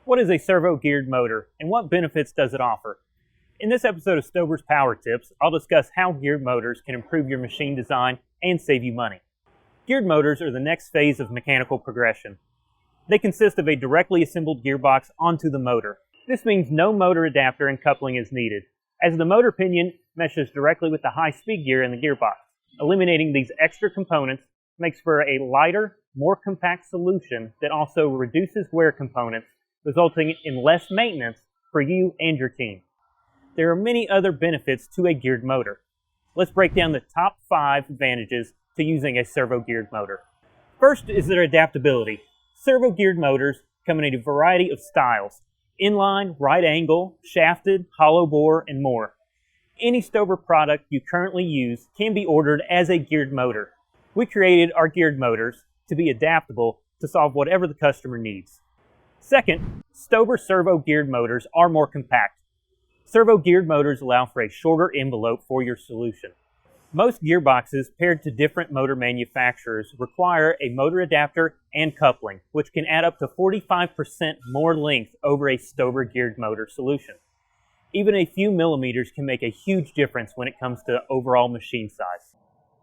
What is a servo-geared motor, and what benefits does it offer? In this episode of STOBER's Power Tips, I'll discuss how geared motors can improve your machine design and save you money. Geared motors are the next phase of mechanical progression. They consist of a directly assembled gearbox onto the motor. This means no motor adapter and coupling is needed, as the motor pinion meshes directly with the high-speed gear in the gearbox. Eliminating these extra components makes for a lighter, more compact solution that also reduces wear components, resulting in less maintenance for you and your team. There are many other benefits to a geared motor. Let's break down the top 5 advantages to using a servo-geared motor. First is their adaptability. Servo-geared motors come in a variety of styles: inline, right angle, shafted, hollow bore, and more. Any STOBER product you currently use can be ordered as a geared motor. We created our geared motors to be adaptable to solve whatever the customer needs. Second, STOBER servo-geared motors are more compact. Servo-geared motors allow for a shorter envelope for your solution. Most gearboxes paired to different motor manufacturers require a motor adapter and coupling, which can add up to 45% more length over a STOBER geared motor solution. Even a few millimeters can make a huge difference when it comes to overall machine size.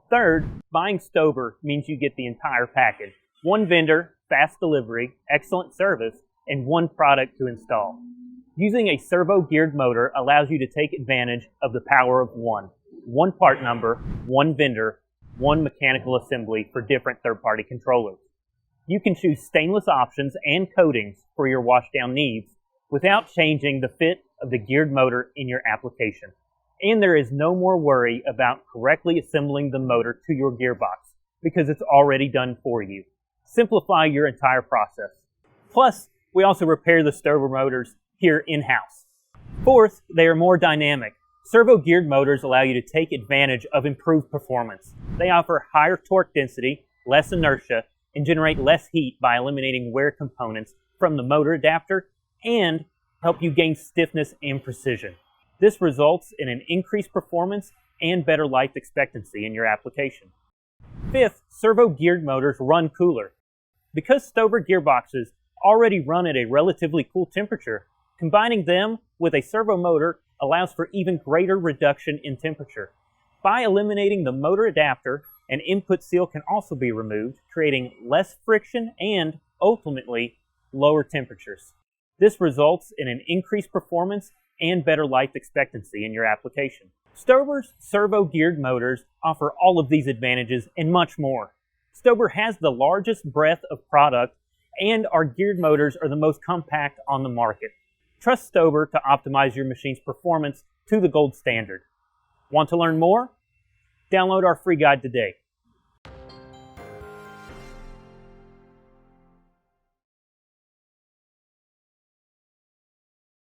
Third, buying STOBER means you get the entire package: one vendor, fast delivery, excellent service, and one product to install. Using a servo-geared motor allows you to take advantage of the power of one part number, one vendor, one mechanical assembly for different third-party controllers. You can choose stainless options and coatings for your washdown needs without changing the fit of the geared motor in your application. And there is no more worry about correctly assembling the motor to your gearbox because it's already done for you. Simplify your entire process. Plus, we also repair the STOBER motors here in-house. Fourth, they are more dynamic. Servo-geared motors allow you to take advantage of improved performance. They offer higher torque density, less inertia, and generate less heat by eliminating wear components from the motor adapter and help you gain stiffness and precision. This results in an increased performance and better life expectancy in your application. Fifth, servo-geared motors run cooler. Because STOBER gearboxes already run at a relatively cool temperature, combining them with a servo motor allows for even greater reduction in temperature. By eliminating the motor adapter, an input seal can also be removed, creating less friction and, ultimately, lower temperatures. This results in an increased performance and better life expectancy in your application. STOBER's servo-geared motors offer all of these advantages and much more. STOBER has the largest breadth of product, and our geared motors are the most compact on the market. Trust STOBER to optimize your machine's performance to the gold standard. Want to learn more? Download our free guide today.